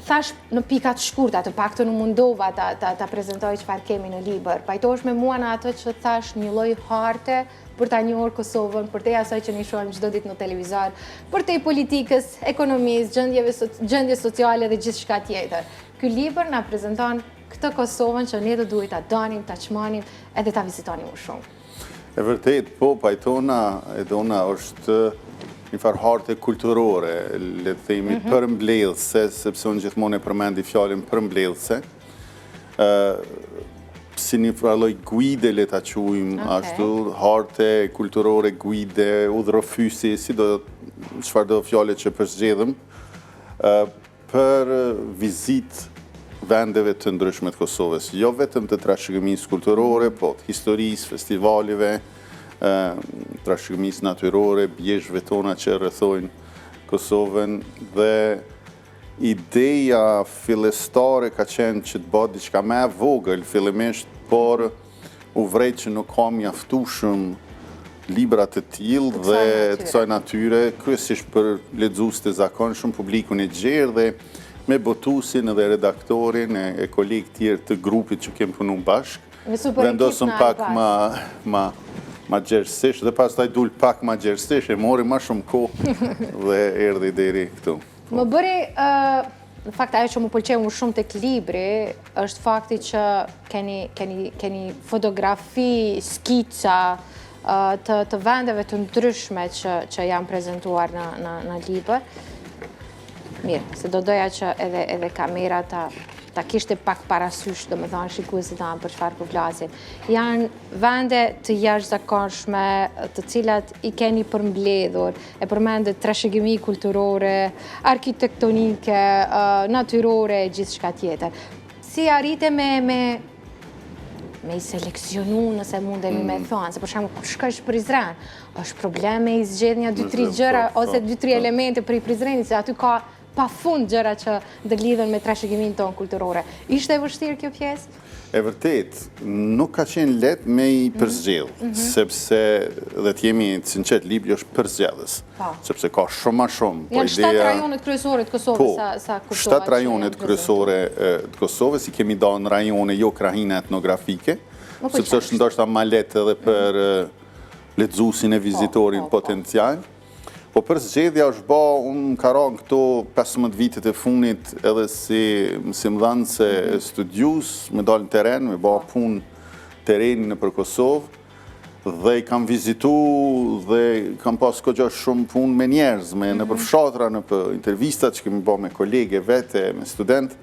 thash në pikat shkurta, të paktën u mundova ta prezentoj çfarë kemi në libër. Pajtohesh me mua në ato që thash një lloj harte për ta njohur Kosovën, për te asaj që ne shohim çdo ditë në televizor, për te politikës, ekonomisë, gjendjes sociale dhe gjithçka tjetër. Ky libër na prezanton këtë Kosovën që ne do duhet ta danim, ta çmanim edhe ta vizitonim më shumë. E vërtet, po, pajtona e dona është një farë harte kulturore, le të themi përmbledhse, sepse unë gjithmonë e përmendi fjalën përmbledhse. Si një farë guide, le ta quajmë ashtu, harte kulturore, guide, udhërofysi, si do çfarë do fjalë që përzgjedhëm, për vizitë vendeve të ndryshme të Kosovës, jo vetëm të trashëgimisë kulturore, po të historisë, festivalive, trashëgimisë natyrore, bjeshve tona që rrethojnë Kosovën, dhe ideja fillestare ka qenë që të bëhet diçka më e vogël fillimisht, por u vret që nuk ka mjaftueshëm libra të tillë dhe të kësaj natyre, kryesisht për lexuesit e zakonshëm, publikun e gjerë dhe me botusin edhe redaktorin e kolegë tjerë të grupit që kemë punu bashkë. Vendosëm pak ma gjerësisht dhe pastaj dul pak ma gjerësisht, e mori ma shumë kohë dhe erdhi deri këtu. Më bëri, në fakt ajo që më pëlqeu më shumë tek libri, është fakti që keni fotografi, skica të vendeve të ndryshme që janë prezantuar në libër. Mirë, se do doja që edhe kamera ta kishte pak parasysh, do me thonë shikuesit tanë për çfarë po flasim. Janë vende të jashtëzakonshme, të cilat i keni përmbledhur, e përmendet trashëgimi kulturore, arkitektonike, natyrore, gjithçka tjetër. Si arrite me i seleksionu, nëse mundemi me thonë, se për shembull kur shkosh në Prizren, është probleme i zgjedhja 2-3 gjëra ose 2-3 elemente për i Prizrenit, se aty ka pa fund gjëra që dhe lidhen me trashëgimin tonë kulturore. Ishte e vështirë kjo pjesë? E vërtet, nuk ka qenë lehtë me i përzgjedh, sepse dhe t'jemi sinqert, libri është përzgjedhës, sepse ka shumë ma shumë. Janë 7 rajonet kryesore të Kosovës sa kuptova. 7 rajonet kryesore të Kosovës, i kemi dalë në rajone jo krahine etnografike, sepse është ndoshta ma lehtë edhe për lexuesin e vizitorin potencial. Po për zgjedhja është ba, unë ka ranë këto 15 vitet e funit edhe si mësimdhënëse studius, me dalë në teren, me ba punë tereni në për Kosovë, dhe i kam vizitu dhe kam pas kogja shumë punë me njerëz, në për fshatra, në për intervistat që kemi ba me kolege vete, me studentë.